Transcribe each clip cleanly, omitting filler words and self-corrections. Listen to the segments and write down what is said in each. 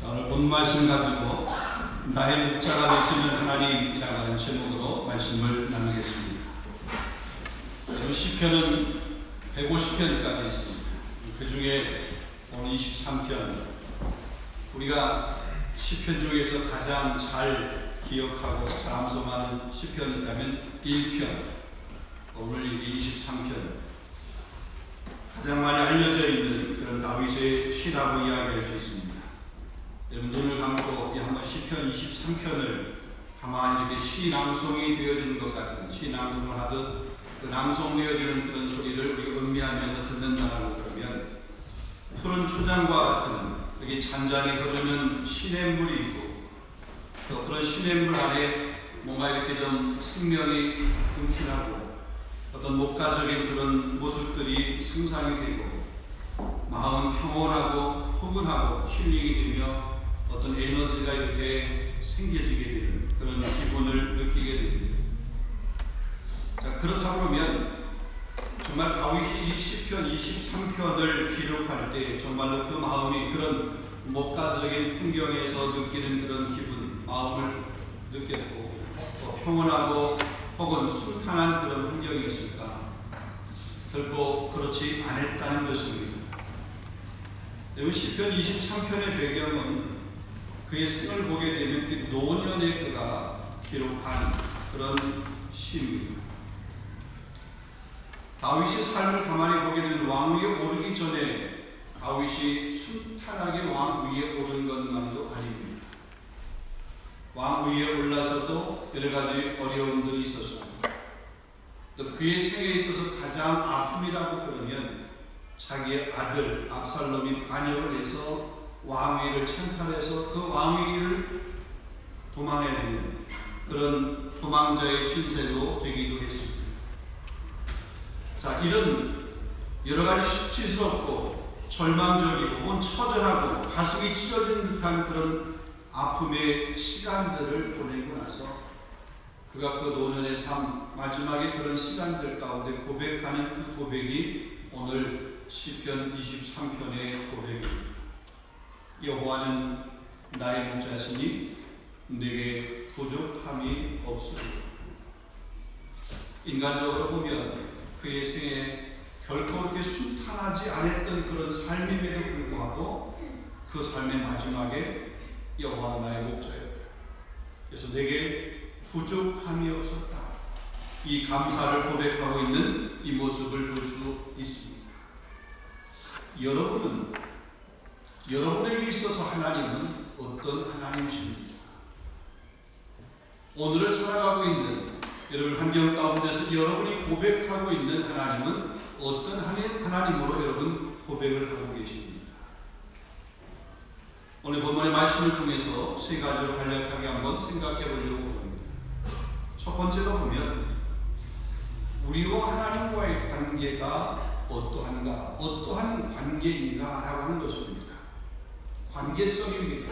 오늘 본 말씀 가지고 나의 목자가 되시는 하나님이라고 하는 제목으로 말씀을 나누겠습니다. 여러분, 시편은 150편까지 있습니다. 그 중에 오늘 23편, 우리가 시편 중에서 가장 잘 기억하고 잘 암송하는 시편이 있다면 1편, 오늘 이게 23편, 가장 많이 알려져 있는 그런 다윗의 시라고 이야기할 수 있습니다. 여러분, 눈을 감고 한번 시편 23편을 가만히 이렇게 시 낭송이 되어지는 것 같은, 시 낭송을 하듯 그 낭송되어지는 그런 소리를 우리가 음미하면서 듣는다라고 그러면, 푸른 초장과 같은 여기 잔잔히 흐르는 시냇물이 있고, 또 그런 시냇물 안에 뭔가 이렇게 좀 생명이 움켜나고 어떤 목가적인 그런 모습들이 상상이 되고, 마음은 평온하고 포근하고 힐링이 되며 어떤 에너지가 이렇게 생겨지게 되는 그런 기분을 느끼게 됩니다. 자, 그렇다 그러면 정말 다윗이 이 시편 23편을 기록할 때 정말로 그 마음이 그런 목가적인 풍경에서 느끼는 그런 기분, 마음을 느꼈고 또 평온하고 혹은 순탄한 그런 환경이었을까? 결코 그렇지 않았다는 것입니다. 여러분, 시편 23편의 배경은 그의 생을 보게 되면 그 노년의 그가 기록한 그런 시입니다. 다윗의 삶을 가만히 보게 되면 왕 위에 오르기 전에 다윗이 순탄하게 왕 위에 오른 것만도 아닙니다. 왕 위에 올라서도 여러 가지 어려움들이 있었습니다. 또 그의 생에 있어서 가장 아픔이라고 그러면 자기의 아들 압살롬이 반역을 해서 왕위를 찬탈해서 그 왕위를 도망해야 되는 그런 도망자의 신세로 되기도 했습니다. 자, 이런 여러 가지 수치스럽고 절망적이고 혹은 처절하고 가슴이 찢어지는 듯한 그런 아픔의 시간들을 보내고 나서 그가 그 노년의 삶 마지막에 그런 시간들 가운데 고백하는 그 고백이 오늘 시편 23편의 고백입니다. 여호와는 나의 목자시니 내게 부족함이 없으리라. 인간적으로 보면 그의 생에 결코 그렇게 순탄하지 않았던 그런 삶임에도 불구하고 그 삶의 마지막에 여호와는 나의 목자였다. 그래서 내게 부족함이 없었다. 이 감사를 고백하고 있는 이 모습을 볼 수 있습니다. 여러분에게 있어서 하나님은 어떤 하나님이십니까? 오늘을 살아가고 있는 여러분 환경 가운데서 여러분이 고백하고 있는 하나님은 어떤 하나님으로 여러분 고백을 하고 계십니까? 오늘 본문의 말씀을 통해서 세 가지로 간략하게 한번 생각해 보려고 합니다. 첫 번째로 보면 우리와 하나님과의 관계가 어떠한가, 어떠한 관계인가 라고 하는 것입니다. 관계성입니다.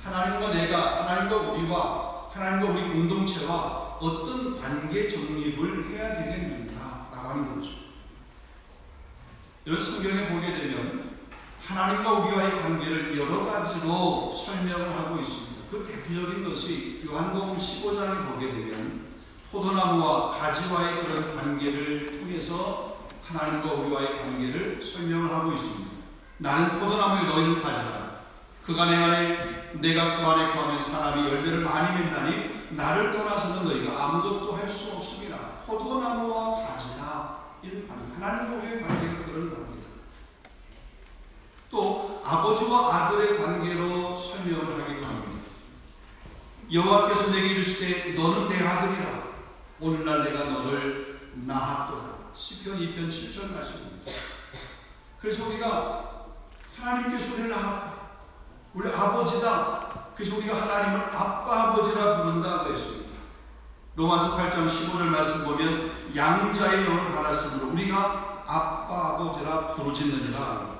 하나님과 내가, 하나님과 우리와, 하나님과 우리 공동체와 어떤 관계 정립을 해야 되겠는가 라고 하는 거죠. 이런 성경에 보게 되면 하나님과 우리와의 관계를 여러 가지로 설명을 하고 있습니다. 그 대표적인 것이 요한복음 15장에 보게 되면 포도나무와 가지와의 그런 관계를 통해서 하나님과 우리와의 관계를 설명을 하고 있습니다. 나는 포도나무에 너희는 가지라. 그가 내 안에 내가 그 안에 거하면 사람이 열매를 많이 맺나니 나를 떠나서는 너희가 아무것도 할 수 없습니다. 포도나무와 가지라. 이런 관계, 하나님과 우리의 관계가 그런 관계다. 또 아버지와 아들의 관계로 설명을 하기도 합니다. 여호와께서 내게 이르시되 너는 내 아들이라. 오늘날 내가 너를 낳았도다. 시편 2편 7절 말씀입니다. 그래서 우리가 하나님께서 우리를 낳았다. 우리 아버지다. 그래서 우리가 하나님을 아빠 아버지라 부른다 그랬습니다. 로마서 8장 15절 말씀 보면 양자의 영을 받았으므로 우리가 아빠 아버지라 부르짖느니라.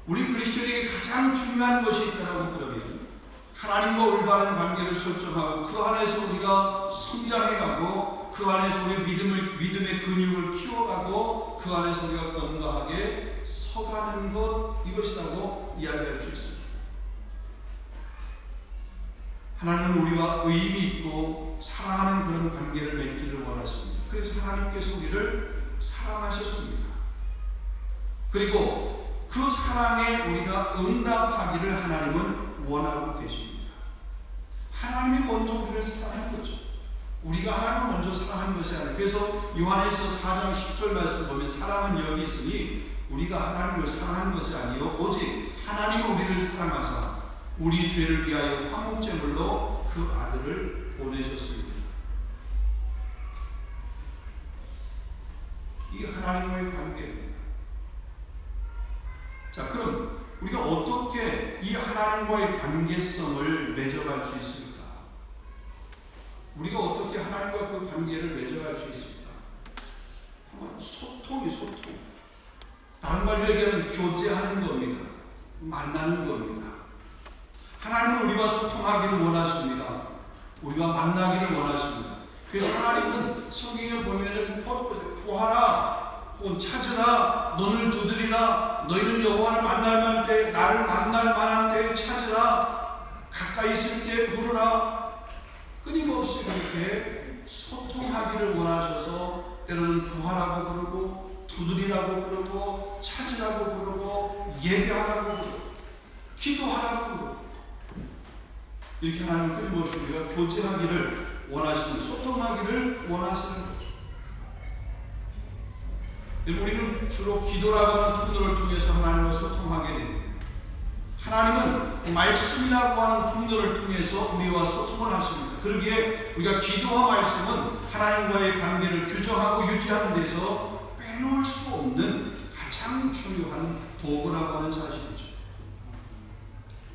우리 그리스도인에게 가장 중요한 것이 있다고 그러면 하나님과 올바른 관계를 설정하고 그 안에서 우리가 성장해가고 그 안에서 우리 믿음의 근육을 키워가고 그 안에서 우리가 건강하게 서가 사랑하는 것, 이것이라고 이야기할 수 있습니다. 하나님은 우리와 의미 있고 사랑하는 그런 관계를 맺기를 원하십니다. 그래서 하나님께서 우리를 사랑하셨습니다. 그리고 그 사랑에 우리가 응답하기를 하나님은 원하고 계십니다. 하나님이 먼저 우리를 사랑한 거죠. 우리가 하나님을 먼저 사랑한 것이 아니라, 그래서 요한일서 4장 10절 말씀 보면 사랑은 여기 있으니 우리가 하나님을 사랑한 것이 아니요 오직 하나님이 우리를 사랑하사 우리 죄를 위하여 화목제물로 그 아들을 보내셨습니다. 이게 하나님과의 관계입니다. 자, 그럼 우리가 어떻게 이 하나님과의 관계성을 맺어갈 수 있습니까? 우리가 어떻게 하나님과 그 관계를 맺어갈 수 있습니까? 소통. 다른 말로 얘기하면 교제하는 겁니다. 만나는 겁니다. 하나님은 우리와 소통하기를 원하십니다. 우리와 만나기를 원하십니다. 그래서 하나님은 성경을 보면 구하라, 혹은 찾으라, 문을 두드리라, 너희는 여호와를 만날 만한 때, 나를 만날 만한 때 찾으라, 가까이 있을 때 부르라. 끊임없이 그렇게 소통하기를 원하셔서 때로는 구하라고 그러고 두드리라고 그러고 찾으라고 그러고 예배하라고 그러고 기도하라고 그러고, 이렇게 하나님은 끊임없이 우리가 교제하기를 원하시는, 소통하기를 원하시는 거죠. 우리는 주로 기도라고 하는 통로를 통해서 하나님과 소통하게 됩니다. 하나님은 말씀이라고 하는 통로를 통해서 우리와 소통을 하십니다. 그러기에 우리가 기도와 말씀은 하나님과의 관계를 규정하고 유지하는 데서 빼놓을 수 없는 가장 중요한 도구라고 하는 사실이죠.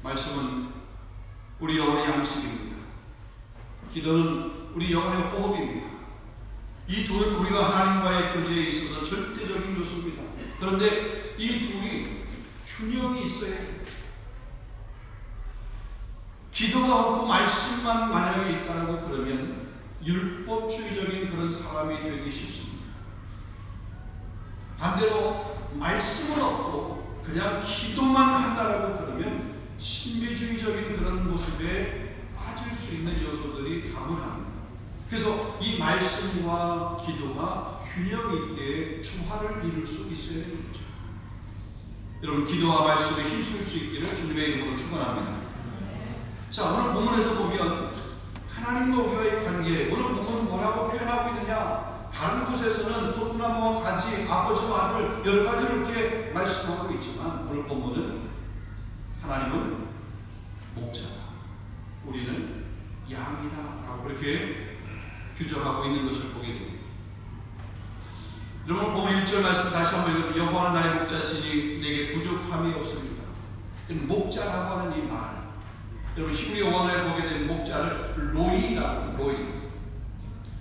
말씀은 우리 영혼의 양식입니다. 기도는 우리 영혼의 호흡입니다. 이 둘은 우리가 하나님과의 교제에 있어서 절대적인 요소입니다. 그런데 이 둘이 균형이 있어야 합니다. 기도가 없고 말씀만 만약에 있다고 그러면 율법주의적인 그런 사람이 되기 쉽습니다. 반대로 말씀은 없고 그냥 기도만 한다라고 그러면 신비주의적인 그런 모습에 빠질 수 있는 요소들이 다분합니다. 그래서 이 말씀과 기도가 균형 있게 조화를 이룰 수 있어야 되는 거죠. 여러분, 기도와 말씀에 힘쓸 수 있기를 주님의 이름으로 축원합니다. 자, 오늘 본문에서 보면 하나님과 우리와의 관계, 오늘 본문은 뭐라고 표현하고 있느냐? 다른 곳에서는 포도나무와 가지, 아버지와 아들 여러 가지 이렇게 말씀하고 있지만 오늘 본문은 하나님은 목자다, 우리는 양이다 라고 이렇게 규정하고 있는 것을 보게 됩니다. 여러분, 보면 1절 말씀 다시 한번 읽어보면 여호와는 나의 목자시니 내게 부족함이 없습니다. 목자라고 하는 이 말, 여러분 히브리 원어에 보게 되면 목자를 로이라고, 로이,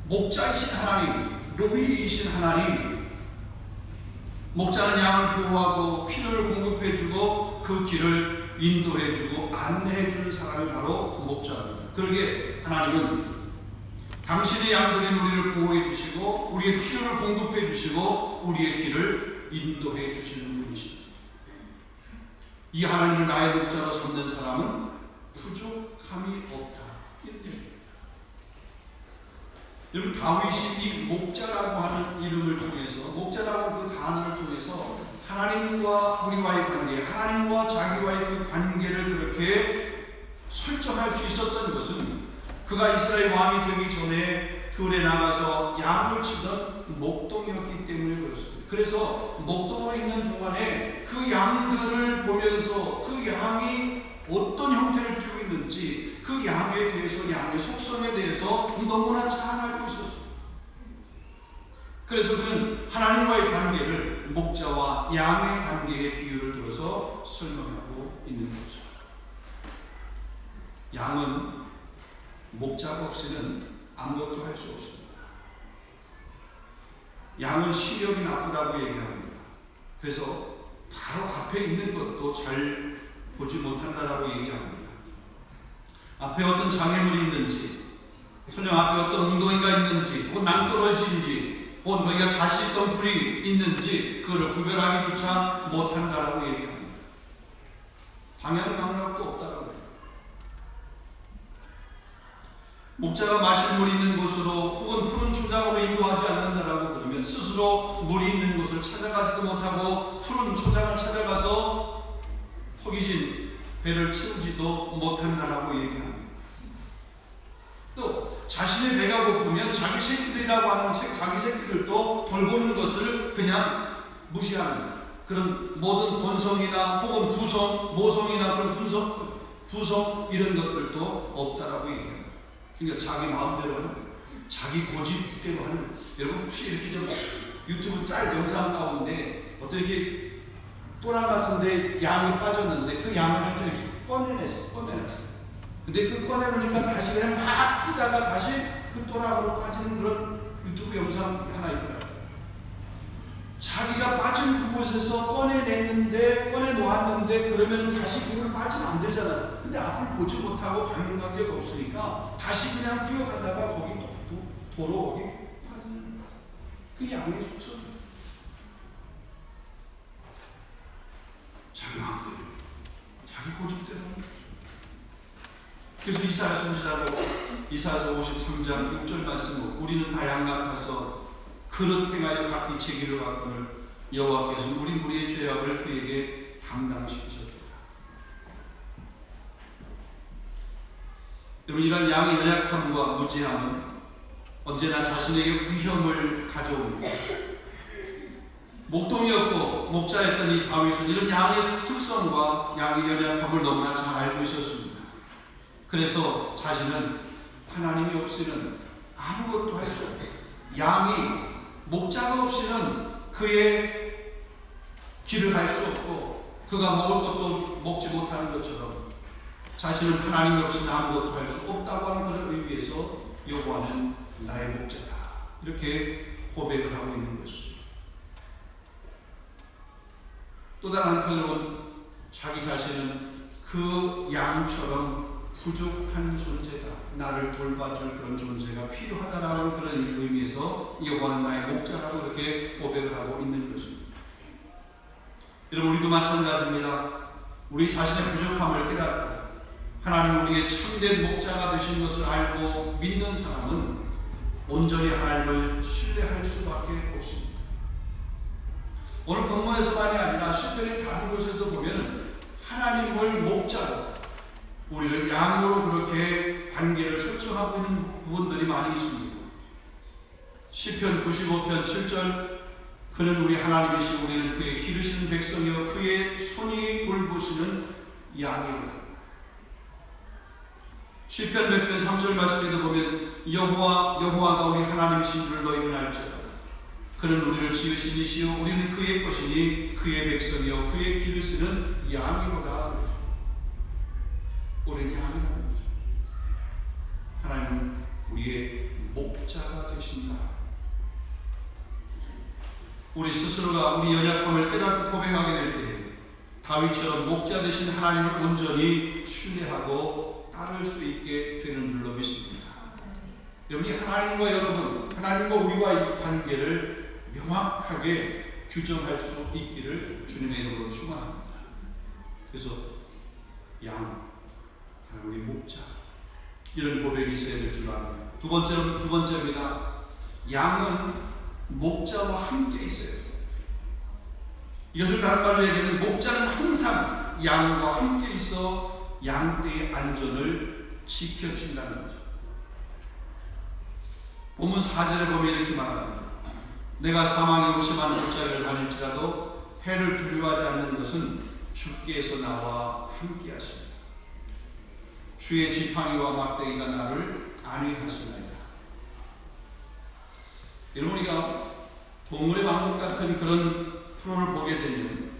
목자이신 하나님, 로이이신 하나님. 목자는 양을 보호하고 필요를 공급해주고 그 길을 인도해주고 안내해주는 사람이 바로 목자입니다. 그러기에 하나님은 당신의 양들인 우리를 보호해주시고 우리의 필요를 공급해주시고 우리의 길을 인도해주시는 분이십니다. 이 하나님을 나의 목자로 삼는 사람은 부족함이 없다. 여러분, 다윗이 이 목자라고 하는 이름을 통해서, 목자라고 그 단어를 통해서 하나님과 우리와의 관계, 하나님과 자기와의 그 관계를 그렇게 설정할 수 있었던 것은 그가 이스라엘 왕이 되기 전에 들에 나가서 양을 치던 목동이었기 때문에 그렇습니다. 그래서 목동으로 있는 동안에 그 양들을 보면서 그 양이 어떤 형태를 띠고 있는지, 그 양에 대해서, 양의 속성에 대해서 너무나 잘 알고 있었습니다. 그래서 그는 하나님과의 관계를 목자와 양의 관계의 비유를 들어서 설명하고 있는 거죠. 양은 목자가 없이는 아무것도 할 수 없습니다. 양은 시력이 나쁘다고 얘기합니다. 그래서 바로 앞에 있는 것도 잘 보지 못한다라고 얘기합니다. 앞에 어떤 장애물이 있는지, 설령 앞에 어떤 웅덩이가 있는지, 혹은 낭떠러지인지, 혹은 거기가 가시 덤불이 있는지 그걸 구별하기조차 못한다라고 방향 감각도 없다라고 해요. 목자가 마실 물이 있는 곳으로 혹은 푸른 초장으로 인도하지 않는다라고 그러면 스스로 물이 있는 곳을 찾아가지도 못하고 푸른 초장을 찾아가서 허기진 배를 채우지도 못한다라고 얘기합니다. 또 자신의 배가 고프면 자기 새끼들이라고 하는 자기 새끼들도 돌보는 것을 그냥 무시하는 그런 모든 본성이나 혹은 부성, 모성이나 그런 부성 이런 것들도 없다라고 얘기합니다. 그러니까 자기 마음대로 하는 거예요. 자기 고집대로 하는 거예요. 여러분 혹시 이렇게 좀 유튜브 짤 영상 가운데 어떻게 또랑 같은데 양이 빠졌는데 그 양을 완전히 꺼내놨어요. 근데 그 꺼내놓으니까 다시 그냥 막 끄다가 다시 그 또랑으로 빠지는 그런 유튜브 영상 하나 있더라고요. 자기가 빠진 그곳에서 꺼내놓았는데 그러면 다시 그걸 빠지면 안 되잖아요. 근데 앞을 보지 못하고 방향관계가 없으니까 다시 그냥 뛰어가다가 거기 도로 거기 빠지는 그 양의 속성. 자기 마음대로, 자기 고집대로. 그래서 이사야서 53장 6절 말씀, 우리는 다 양 같아서 그릇 행하여 각기 제기를 받거늘 여호와께서 우리 무리의 죄악을 그에게 담당시키셨다. 여러분, 이런 양의 연약함과 무지함은 언제나 자신에게 위험을 가져옵니다. 목동이었고 목자였던 이 다윗은 이런 양의 특성과 양의 연약함을 너무나 잘 알고 있었습니다. 그래서 자신은 하나님이 없이는 아무것도 할 수 없어요. 양이 목자가 없이는 그의 길을 갈 수 없고 그가 먹을 것도 먹지 못하는 것처럼 자신은 하나님이 없이는 아무것도 할 수 없다고 하는 그런 의미에서 여호와는 나의 목자다, 이렇게 고백을 하고 있는 것입니다. 또 다른 한편으로는 자기 자신은 그 양처럼 부족한 존재다, 나를 돌봐줄 그런 존재가 필요하다라는 그런 의미에서 여호와는 나의 목자라고 이렇게 고백을 하고 있는 것입니다. 여러분, 우리도 마찬가지입니다. 우리 자신의 부족함을 깨닫고 하나님 우리의 참된 목자가 되신 것을 알고 믿는 사람은 온전히 하나님을 신뢰할 수밖에 없습니다. 오늘 본문에서만이 아니라 시편의 다른 곳에도 보면 하나님을 목자로, 우리를 양으로 그렇게 관계를 설정하고 있는 부분들이 많이 있습니다. 시편 95편 7절, 그는 우리 하나님이시고 우리는 그의 기르시는 백성이요 그의 손이 돌보시는 양이로다. 시편 100편 3절 말씀에도 보면 여호와가 우리 하나님이신 줄 너희는 알지어다. 그는 우리를 지으신 이시요 우리는 그의 것이니 그의 백성이요 그의 기르시는 양이로다. 우리는 양이라는 거죠. 하나님은 우리의 목자가 되신다. 우리 스스로가 우리 연약함을 깨닫고 고백하게 될 때 다윗처럼 목자 되신 하나님을 온전히 신뢰하고 따를 수 있게 되는 줄로 믿습니다. 여러분이 하나님과 우리와의 관계를 명확하게 규정할 수 있기를 주님의 이름으로 축원합니다. 그래서 우리 목자, 이런 고백이 있어야 될 줄 압니다. 두 번째입니다. 양은 목자와 함께 있어야 돼요. 이것을 다른 말로 얘기하면 목자는 항상 양과 함께 있어 양떼의 안전을 지켜준다는 거죠. 본문 4절에 보면 이렇게 말합니다. 내가 사망의 음침한 골짜기를 다닐지라도 해를 두려워하지 않는 것은 주께서 나와 함께 하시리라. 주의 지팡이와 막대기가 나를 안위하시나이다. 여러분, 우리가 동물의 왕국 같은 그런 프로를 보게 되면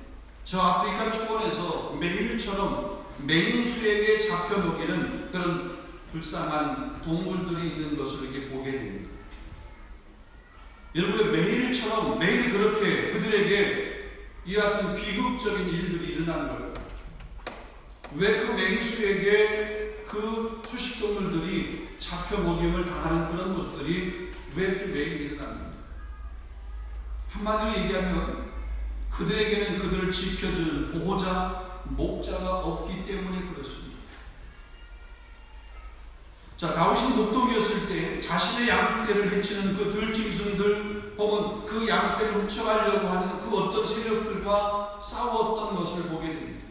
저 아프리카 초원에서 매일처럼 맹수에게 잡혀 먹이는 그런 불쌍한 동물들이 있는 것을 이렇게 보게 됩니다. 여러분, 매일처럼 매일 그렇게 그들에게 이 같은 비극적인 일들이 일어나는 걸까요? 왜 그 맹수에게 그 초식동물들이 잡혀 먹임을 당하는 그런 모습들이 왜 이렇게 매일 일어납니까? 한마디로 얘기하면 그들에게는 그들을 지켜주는 보호자, 목자가 없기 때문에 그렇습니다. 자, 다윗이 목동이었을 때 자신의 양떼를 해치는 그 들짐승들 혹은 그 양떼를 훔쳐가려고 하는 그 어떤 세력들과 싸웠던 것을 보게 됩니다.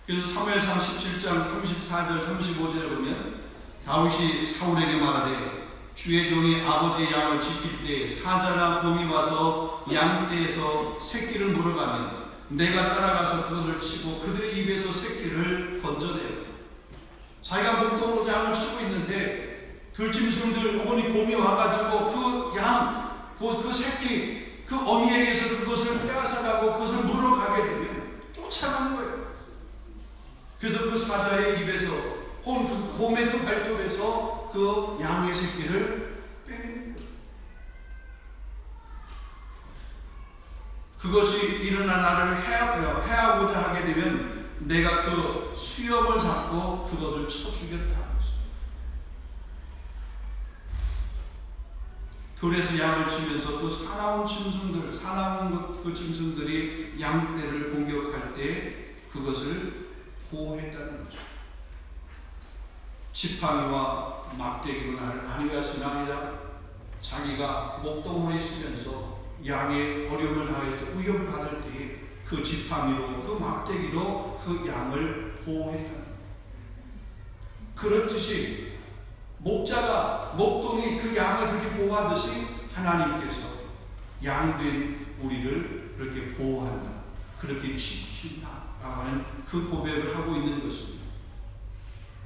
그래서 사무엘상 17장 34절 35절에 보면 다윗이 사울에게 말하되 주의 종이 아버지의 양을 지킬 때 사자나 곰이 와서 양떼에서 새끼를 물어가면 내가 따라가서 그것을 치고 그들의 입에서 새끼를 건져내요. 자기가 목동으로 양을 치고 있는데 들짐승들 혹은 곰이 와가지고 그 양, 그 새끼, 그 어미에게서 그것을 빼앗아가고 그것을 물어가게 되면 쫓아가는 거예요. 그래서 그 사자의 입에서 혹은 그 곰의 그 발톱에서 그 양의 새끼를 빼는 거예요. 그것이 일어나 나를 해하고자 하게 되면 내가 그 수염을 잡고 그것을 쳐 죽였다. 들에서 양을 치면서 그 사나운 그 짐승들이 양떼를 공격할 때 그것을 보호했다는 거죠. 지팡이와 막대기로 나를 안위하시나 아니라 자기가 목동으로 있으면서 양의 어려움을 당해서 위협을 받을 때에 그 지팡이로 그 막대기로 그 양을 보호했다. 그렇듯이 목자가 목동이 그 양을 그렇게 보호하듯이 하나님께서 양된 우리를 그렇게 보호한다, 그렇게 지키신다라고 하는 그 고백을 하고 있는 것입니다.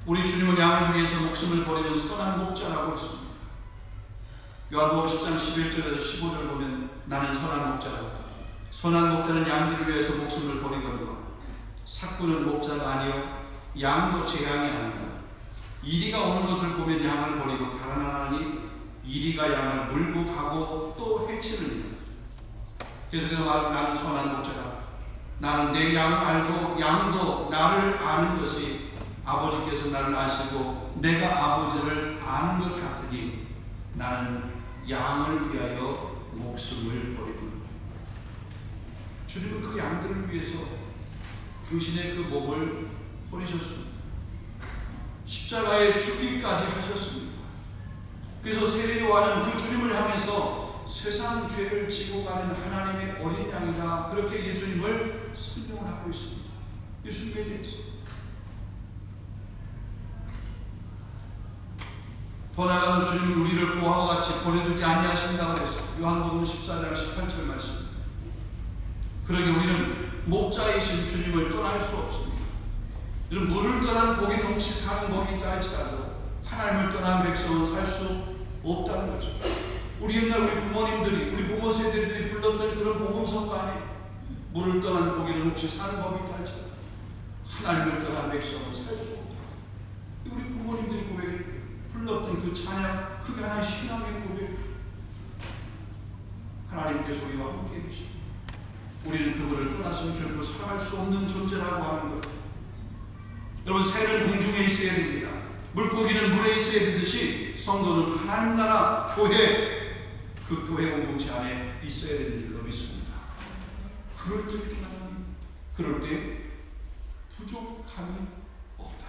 우리 주님은 양을 위해서 목숨을 버리는 선한 목자라고 했습니다. 요한복음 10장 11절에서 15절 보면 나는 선한 목자다. 선한 목자는 양들을 위해서 목숨을 버리거니와 삭구는 목자가 아니요 양도 제 양이 아니다. 이리가 오는 것을 보면 양을 버리고 달아나니 이리가 양을 물고 가고 또 해치느니라. 그래서 나는 선한 목자다. 나는 내 양 알고 양도 나를 아는 것이 아버지께서 나를 아시고 내가 아버지를 아는 것 같으니 나는 양을 위하여 목숨을 버리고. 주님은 그 양들을 위해서 당신의 그 몸을 버리셨습니다. 십자가에 죽기까지 하셨습니다. 그래서 세례요한은 그 주님을 향해서 세상 죄를 지고 가는 하나님의 어린 양이다, 그렇게 예수님을 설명을 하고 있습니다. 예수님에 대해서. 더 나아가서 주님은 우리를 고아와 같이 보내두지 아니하신다고 했습니다. 요한복음 14장 18절 말씀. 그러게 우리는 목자이신 주님을 떠날 수 없습니다. 이런 물을 떠난 복인 혹시 사는 법이 있다 할지라도 하나님을 떠난 백성은 살 수 없다는 거죠. 우리 옛날 우리 부모님들이, 우리 부모 세대들이 불렀던 그런 복음성가 안에 물을 떠난 복인은 혹시 사는 법이 있다 할지라도 하나님을 떠난 백성은 살 수 없다. 우리 부모님들이 불렀던 그 찬양, 그게 하나의 신앙의 고백. 하나님께서 우리와 함께 해주시고 우리는 그분을 떠나서는 결코 살아갈 수 없는 존재라고 하는 것. 여러분, 새는 공중에 있어야 됩니다. 물고기는 물에 있어야 되듯이 성도는 하나님 나라 교회, 그 교회 공동체 안에 있어야 되는 줄로 믿습니다. 그럴 때 하나님, 그럴 때 부족함이 없다.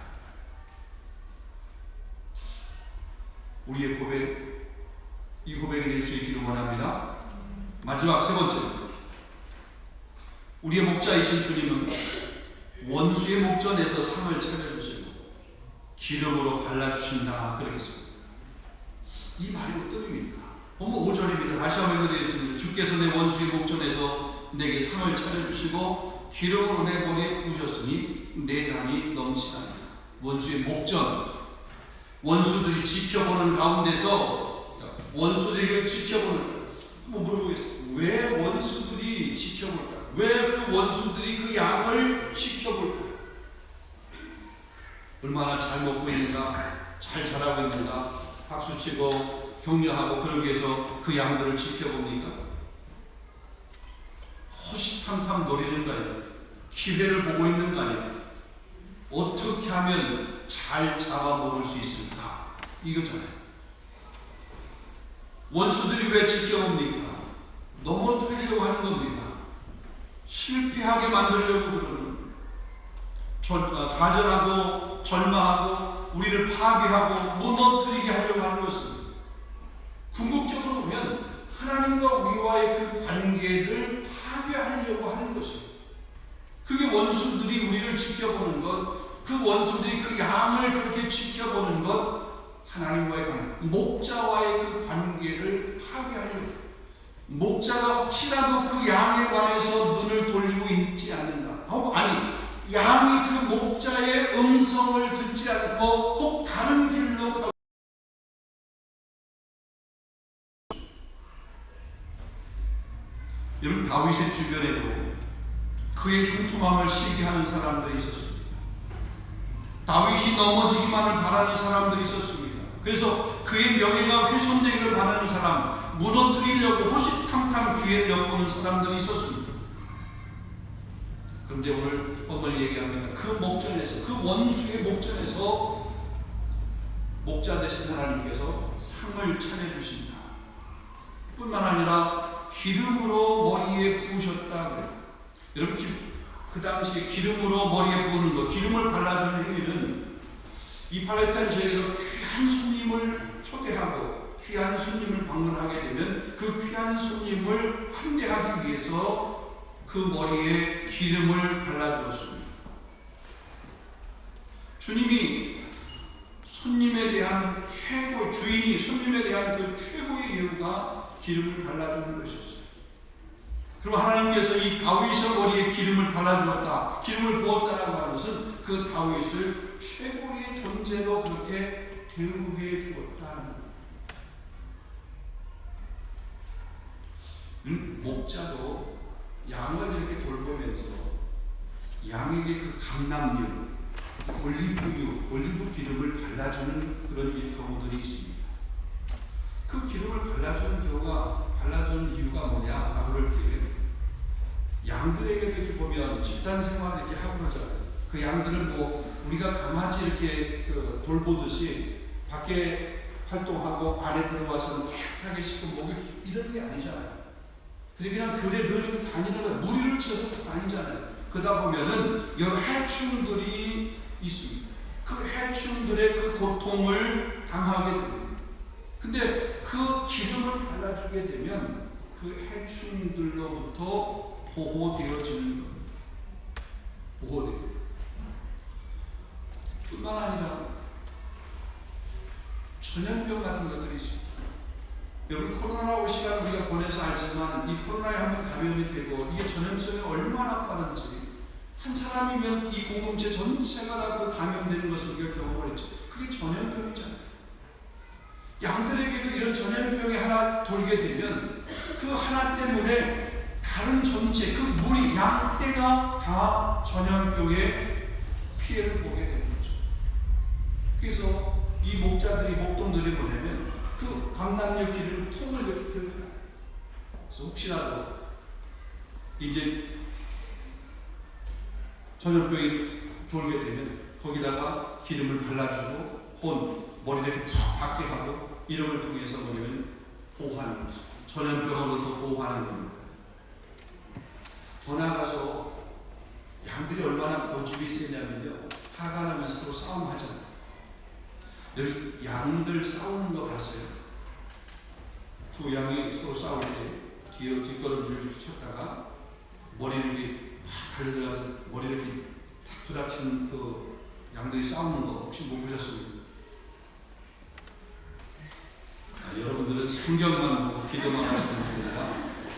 우리의 고백, 이 고백이 될 수 있기를 원합니다. 마지막 세 번째, 우리의 목자이신 주님은 원수의 목전에서 상을 차려주시고 기름으로 발라주신다 그러겠습니다. 이 말이 어떤 의미입니까? 본문 5절입니다. 다시 한번 읽어드리겠습니다. 주께서 내 원수의 목전에서 내게 상을 차려주시고 기름으로 내 머리에 부으셨으니 내 담이 넘치나이다. 원수의 목전, 원수들이 지켜보는 가운데서 원수들에게 지켜보는, 한번 물어보겠습니다. 왜 원수들이 지켜볼까? 왜 그 원수들이 그 양을 지켜볼까? 얼마나 잘 먹고 있는가, 잘 자라고 있는가, 박수치고 격려하고 그러기 위해서 그 양들을 지켜봅니까? 호시탐탐 노리는 거예요. 기회를 보고 있는 거 아니에요. 어떻게 하면 잘 잡아먹을 수 있을까? 이거잖아요. 원수들이 왜 지켜봅니까? 넘어뜨리려고 하는 겁니다. 실패하게 만들려고 그러는, 좌절하고 절망하고 우리를 파괴하고 무너뜨리게 하려고 하는 것은, 궁극적으로 보면 하나님과 우리와의 그 관계를 파괴하려고 하는 것입니다. 그게 원수들이 우리를 지켜보는 것, 그 원수들이 그 양을 그렇게 지켜보는 것, 하나님과의 관계, 목자와의 그 관계를 파괴하려고. 목자가 혹시라도 그 양에 관해서 눈을 돌리고 있지 않는가, 아니 양이 그 목자의 음성을 듣지 않고 혹 다른 길로 가고. 여러분, 다윗의 주변에도 그의 형통함을 시기하는 사람들이 있었습니다. 다윗이 넘어지기만을 바라는 사람들이 있었습니다. 그래서 그의 명예가 훼손되기를 바라는 사람, 무너뜨리려고 호시탐탐 기회를 엿보는 사람들이 있었습니다. 그런데 오늘 얘기합니다. 그 목전에서, 그 원수의 목전에서 목자 되신 하나님께서 상을 차려주신다. 뿐만 아니라 기름으로 머리에 부으셨다. 여러분, 그 당시에 기름으로 머리에 부으는 것, 기름을 발라주는 행위는 이 팔레타인 지역에서 귀한 손님을 초대하고 귀한 손님을 방문하게 되면 그 귀한 손님을 환대하기 위해서 그 머리에 기름을 발라주었습니다. 주님이 손님에 대한 주인이 손님에 대한 그 최고의 이유가 기름을 발라주는 것이었어요. 그리고 하나님께서 이 다윗의 머리에 기름을 발라주었다, 기름을 부었다라고 하는 것은 그 다윗을 최고의 존재로 그렇게 대우해 주었다. 목자도 양을 이렇게 돌보면서 양에게 그 감람유, 올리브 기름을 발라주는 그런 경우들이 있습니다. 그 기름을 발라주는 이유가 뭐냐? 그럴 때 양들에게 이렇게 보면 집단 생활을 이렇게 하고 그러잖아요. 그 양들은 우리가 강아지 이렇게 돌보듯이 밖에 활동하고 안에 들어와서는 깨끗하게 씻고 목욕 이런 게 아니잖아요. 그냥 들에 늘 이렇게 다니는 거예요. 무리를 지어서 다니잖아요. 그러다 보면은 여러 해충들이 있습니다. 그 해충들의 그 고통을 당하게 됩니다. 근데 그 기름을 발라주게 되면 그 해충들로부터 보호되어지는 겁니다. 보호돼요. 뿐만 아니라 전염병 같은 것들이 있습니다. 여러분, 코로나라고 시간을 우리가 보내서 알지만 이 코로나에 한번 감염이 되고 이게 전염성이 얼마나 빠른지, 한 사람이면 이 공동체 전체가 다 그 감염되는 것을 우리가 경험을 했죠. 그게 전염병이잖아요. 양들에게도 이런 전염병이 하나 돌게 되면 그 하나 때문에 다른 전체, 그 무리, 양떼가 다 전염병의 피해를 보게 되는 거죠. 그래서 이 목동들이 뭐냐면 그 강남역 기름 통을 이렇게 들고 가요. 그래서 혹시라도 이제 전염병이 돌게 되면 거기다가 기름을 발라주고 머리를 이렇게 푹 박게 하고 이름을 통해서 뭐냐면 보호하는 거죠. 전염병으로도 보호하는 겁니다. 더 나아가서 양들이 얼마나 고집이 세냐면요, 화가 나면 서로 싸움하잖아요. 늘 양들 싸우는 거 봤어요? 두 양이 서로 싸울 때 뒷걸음질을 쳤다가 머리를 이렇게 막 달려가고 머리를 이렇게 탁 부닥치는 그 양들이 싸우는 거 혹시 못 보셨습니까? 여러분들은 성경만 보고 기도만 하시는 분이라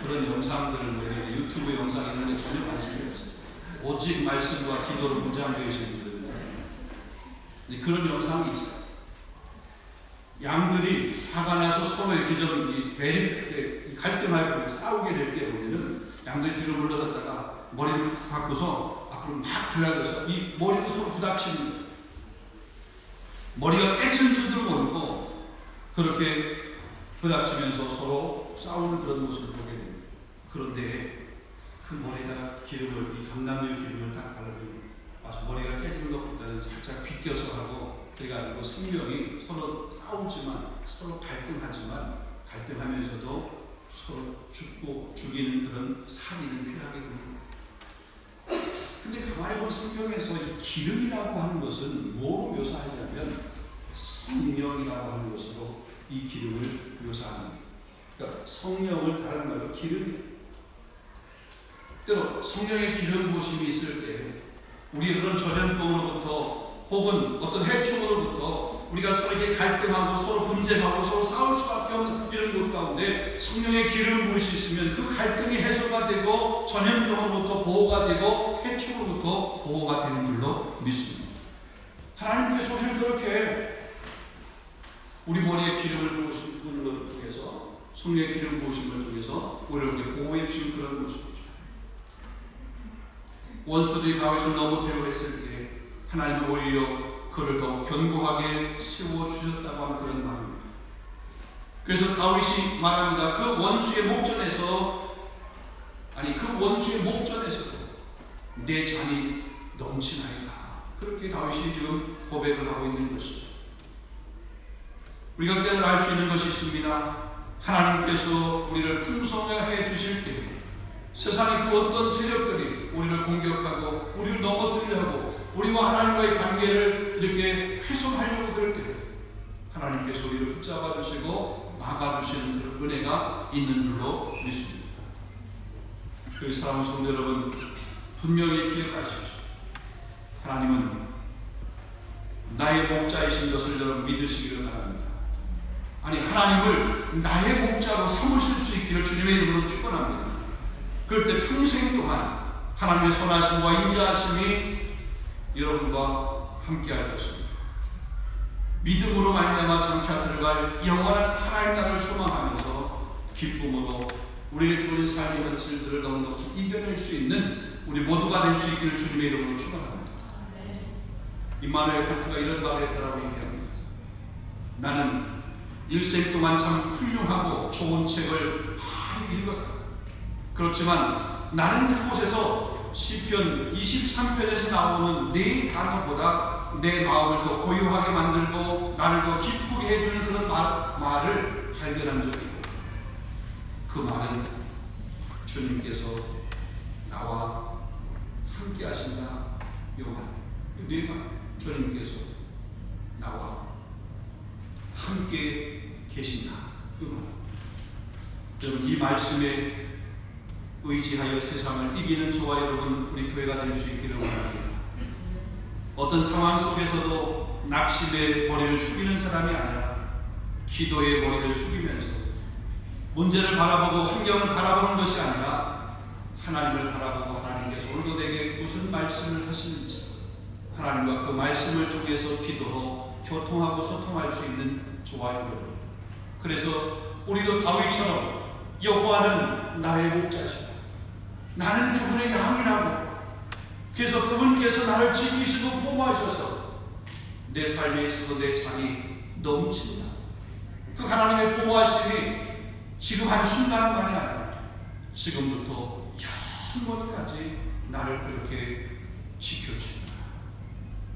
그런 영상들을 유튜브 영상 이런 거 전혀 관심이 없어요. 오직 말씀과 기도로 무장되신 분들은 그런 영상이 있어요. 양들이 화가 나서 서로 이렇게 좀 갈등하고 싸우게 될 때 보면은 양들이 뒤로 물러섰다가 머리를 바꾸서 앞으로 막 달려들어서 이 머리도 서로 부닥치는, 머리가 깨지는 줄도 모르고 그렇게 부닥치면서 서로 싸우는 그런 모습을 보게 됩니다. 그런데 그 머리에다가 기름을, 이 감람유 기름을 딱 발라주면 와서 머리가 깨지는 것보다는 살짝 비껴서 하고, 그래가지고 생명이 서로 싸우지만 서로 갈등하면서도 서로 죽이는 그런 살인을 피하게 됩니다. 바이블 성경에서 이 기름이라고 하는 것은 뭐로 묘사하냐면 성령이라고 하는 것으로 이 기름을 묘사합니다. 그러니까 성령을 다른 말로 기름이에요. 때로 성령의 기름 부으심이 있을 때 우리 그런 전염병으로부터 혹은 어떤 해충으로부터 우리가 서로에게 갈등하고 서로 분쟁하고 서로 싸울 수밖에 없는 이런 것 가운데 성령의 기름 부으시 있으면 그 갈등이 해소가 되고 전염병으로부터 보호가 되고 해충으로부터 보호가 되는 줄로 믿습니다. 하나님께서 우리를 그렇게 우리 머리에 기름을 부으시는 것을 통해서 성령의 기름 부으심을 통해서 우리를 보호해 주신 그런 모습이죠. 원수들이 다윗을 넘어뜨리려 했을 때 하나님은 오히려 그를 더욱 견고하게 세워주셨다고 하는 그런 말입니다. 그래서 다윗이 말합니다. 그 원수의 목전에서도 내 잔이 넘치나이다. 그렇게 다윗이 지금 고백을 하고 있는 것이죠. 우리가 깨달아 알 수 있는 것이 있습니다. 하나님께서 우리를 풍성하게 주실 때 세상의 그 어떤 세력들이 우리를 공격하고 우리를 넘어뜨리려 하고 우리와 하나님과의 관계를 이렇게 훼손하려고 그럴 때 하나님께서 우리를 붙잡아 주시고 막아 주시는 그런 은혜가 있는 줄로 믿습니다. 그래서 사랑하는 성도 여러분, 분명히 기억하십시오. 하나님은 나의 목자이신 것을 여러분 믿으시기를 바랍니다. 아니, 하나님을 나의 목자로 삼으실 수 있기를 주님의 이름으로 축원합니다. 그럴 때 평생 동안 하나님의 선하심과 인자하심이 여러분과 함께할 것입니다. 믿음으로 말미암아 장차 들어갈 영원한 하나님 나라를 소망하면서 기쁨으로 우리의 주어진 삶의 현실들을 넉넉히 이겨낼 수 있는 우리 모두가 될 수 있기를 주님의 이름으로 축원합니다. 임마누엘 칸트가 이런 말을 했다라고 얘기합니다. 나는 일생 동안 참 훌륭하고 좋은 책을 많이 읽었다. 그렇지만 나는 그곳에서 시편 23편에서 나오는 네 단어보다 내 마음을 더 고요하게 만들고 나를 더 기쁘게 해주는 그런 말을 발견한 적이 있고, 그 말은 주님께서 나와 함께 하신다. 이 말, 네 말, 주님께서 나와 함께 계신다. 이 말. 여러분, 이 말씀에 의지하여 세상을 이기는 저와 여러분, 우리 교회가 될 수 있기를 원합니다. 어떤 상황 속에서도 낙심의 머리를 숙이는 사람이 아니라 기도의 머리를 숙이면서 문제를 바라보고 환경을 바라보는 것이 아니라 하나님을 바라보고 하나님께서 오늘도 내게 무슨 말씀을 하시는지 하나님과 그 말씀을 통해서 기도로 교통하고 소통할 수 있는 저와 여러분. 그래서 우리도 다윗처럼 여호와는 나의 목자시다. 나는 그분의 양이라고. 그래서 그분께서 나를 지키시고 보호하셔서 내 삶에 있어서 내 잔이 넘친다. 그 하나님의 보호하심이 지금 한순간만이 아니라 지금부터 영원까지 나를 그렇게 지켜주신다.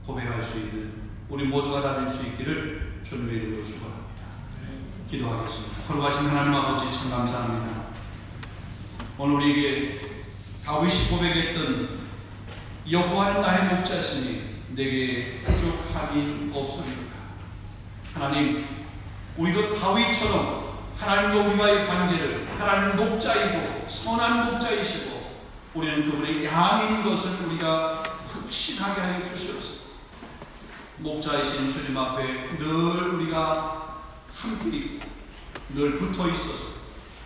고백할 수 있는 우리 모두가 다 될 수 있기를 주님의 이름으로 축원합니다. 기도하겠습니다. 거룩하신 하나님 아버지, 참 감사합니다. 오늘 우리에게 다윗이 고백했던 여호와는 나의 목자시니 내게 부족함이 없으리로다. 하나님, 우리도 다윗처럼 하나님과 우리와의 관계를 하나님 목자이고 선한 목자이시고 우리는 그분의 양인 것을 우리가 확신하게 하여 주시옵소서. 목자이신 주님 앞에 늘 우리가 함께 있고 늘 붙어 있어서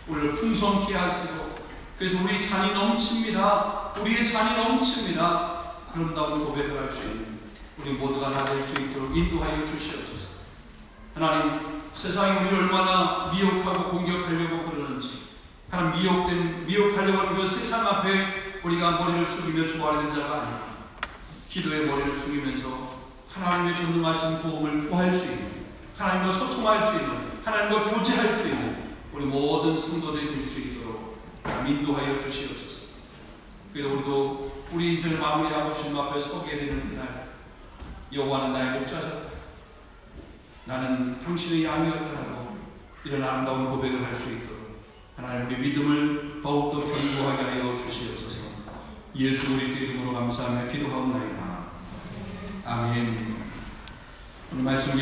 우리를 풍성케 하시고, 그래서 우리 잔이 넘칩니다. 우리의 잔이 넘칩니다. 아름다운 고백을 할 수 있는 우리 모두가 다 될 수 있도록 인도하여 주시옵소서. 하나님, 세상이 우리를 얼마나 미혹하고 공격하려고 그러는지, 하나님 미혹하려고 하는 그 세상 앞에 우리가 머리를 숙이며 좋아하는 자가 아니라 기도의 머리를 숙이면서 하나님의 전능하신 도움을 구할 수 있는, 하나님과 소통할 수 있는, 하나님과 교제할 수 있는 우리 모든 성도들이 될 수 있도록 인도하여 주시옵소서. 그래도 우리도 우리 인생을 마무리하고 주님 앞에 서게 되는 그날, 여호와는 나의 목자셨다, 나는 당신의 양이었다라고 이런 아름다운 고백을 할 수 있도록 하나님 우리 믿음을 더욱더 견고하게 하여 주시옵소서. 예수 그리스도 이름으로 감사하며 기도하옵나이다. 아멘. 오늘 말씀